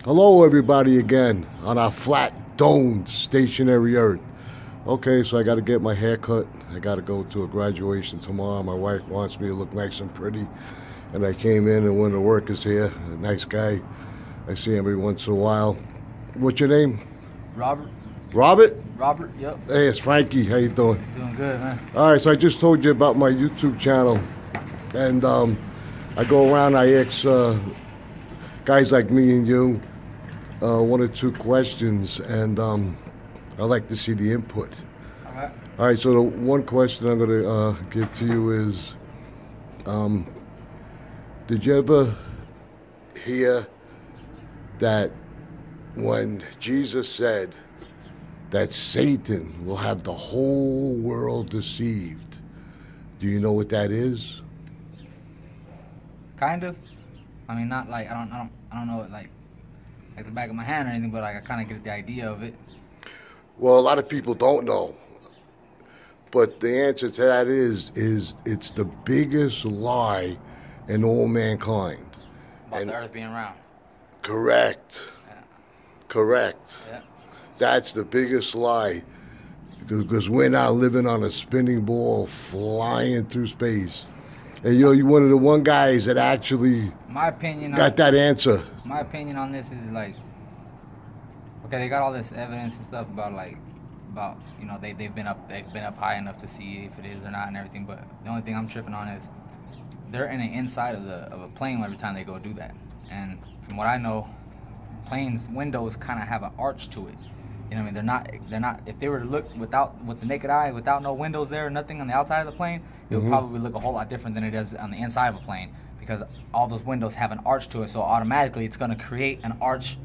Hello, everybody, again on our flat, domed, stationary Earth. Okay, so I got to get my hair cut. I got to go to a graduation tomorrow. My wife wants me to look nice and pretty. And I came in, and one of the workers here, a nice guy. I see him every once in a while. What's your name? Robert. Robert? Robert, yep. Hey, it's Frankie. How you doing? Doing good, man. All right, so I just told you about my YouTube channel. And I go around, I ask guys like me and you one or two questions, and I like to see the input. All right. All right, so the one question I'm going to give to you is, did you ever hear that when Jesus said that Satan will have the whole world deceived, do you know what that is? Kind of. I mean, not like I don't know it like the back of my hand or anything, but like I kind of get the idea of it. Well, a lot of people don't know. But the answer to that is it's the biggest lie in all mankind. About the earth being round. Correct. Yeah. Correct. Yeah. That's the biggest lie. Because we're not living on a spinning ball flying through space. And you're one of the one guys that actually My opinion got that answer. My opinion on this is like, okay, they got all this evidence and stuff about you know they've been up high enough to see if it is or not and everything, but the only thing I'm tripping on is they're in the inside of a plane every time they go do that. And from what I know, planes' windows kind of have an arch to it. You know what I mean? They're not. If they were to look with the naked eye, without no windows there, nothing on the outside of the plane, it would probably look a whole lot different than it does on the inside of a plane, because all those windows have an arch to it. So automatically, it's going to create an arch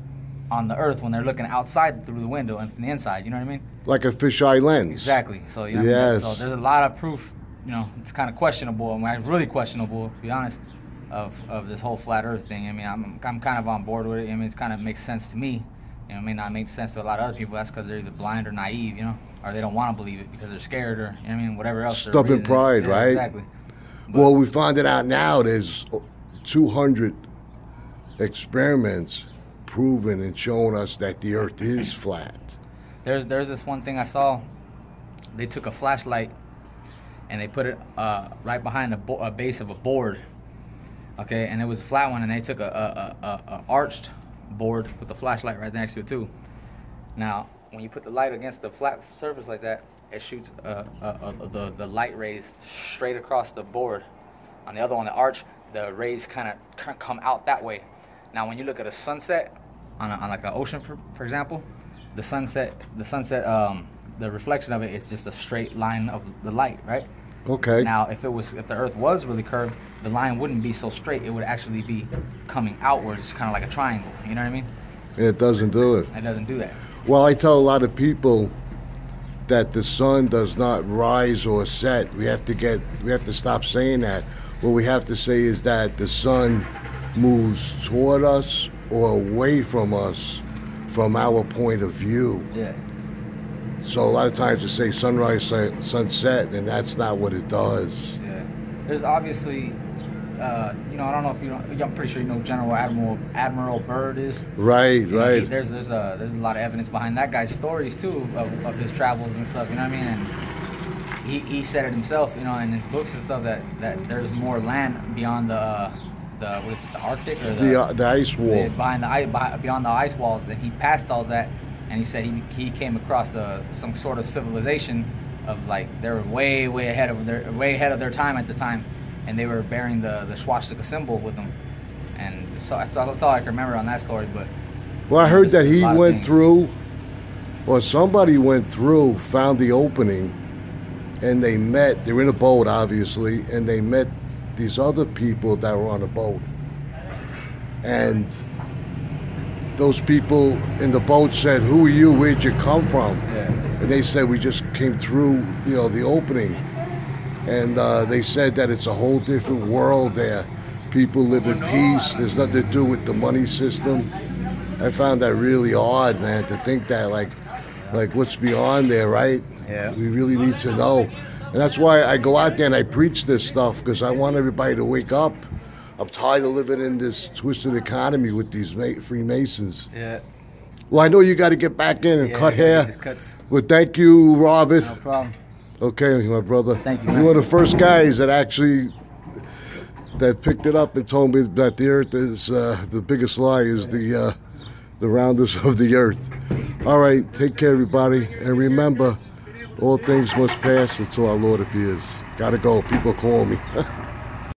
on the Earth when they're looking outside through the window and from the inside. You know what I mean? Like a fisheye lens. Exactly. So you know what I mean? So there's a lot of proof. You know, it's kind of questionable. I mean, really questionable, to be honest, of this whole flat Earth thing. I mean, I'm kind of on board with it. I mean, it kind of makes sense to me. You know, it may not make sense to a lot of other people. That's because they're either blind or naive, you know, or they don't want to believe it because they're scared, or you know what I mean, whatever else. Stubborn pride, right? Exactly. But, well, we found it out now. There's 200 experiments proving and showing us that the Earth is flat. There's this one thing I saw. They took a flashlight and they put it right behind a base of a board. Okay, and it was a flat one, and they took a arched board with the flashlight right next to it too. Now, when you put the light against the flat surface like that, it shoots the light rays straight across the board. On the other one, the arch, the rays kind of come out that way. Now, when you look at a sunset on like an ocean, for example, the sunset, the reflection of it is just a straight line of the light, right? Okay. Now, if the Earth was really curved, the line wouldn't be so straight. It would actually be coming outwards, kind of like a triangle. You know what I mean? It doesn't do it. It doesn't do that. Well, I tell a lot of people that the sun does not rise or set. We have to stop saying that. What we have to say is that the sun moves toward us or away from us from our point of view. Yeah. So a lot of times you say sunrise, sunset, and that's not what it does. Yeah. There's obviously, you know, I don't know if you know, I'm pretty sure you know General Admiral Byrd is. Right, right. There's a lot of evidence behind that guy's stories too of his travels and stuff. You know what I mean? And he said it himself, you know, in his books and stuff that there's more land beyond the what is it, the Arctic or the ice wall. Beyond the ice walls. And he passed all that. And he said he came across some sort of civilization of like they were way ahead of their time at the time, and they were bearing the swastika symbol with them, and so that's all I can remember on that story. But well, I heard that he went through, or somebody went through, found the opening, and they were in a boat obviously, and they met these other people that were on a boat, and those people in the boat said, "Who are you? Where'd you come from?" Yeah. And they said, "We just came through, you know, the opening." And they said that it's a whole different world there. People live in peace. There's nothing to do with the money system. I found that really odd, man, to think that, like what's beyond there, right? Yeah. We really need to know. And that's why I go out there and I preach this stuff, because I want everybody to wake up. I I'm tired of living in this twisted economy with these Freemasons. Yeah. Well, I know you got to get back in and cut hair. Cuts. But thank you, Robert. No problem. Okay, my brother. Thank you, man. You were the first guys that actually picked it up and told me that the Earth is the biggest lie is the roundness of the Earth. All right, take care, everybody, and remember, all things must pass until our Lord appears. Gotta go. People call me.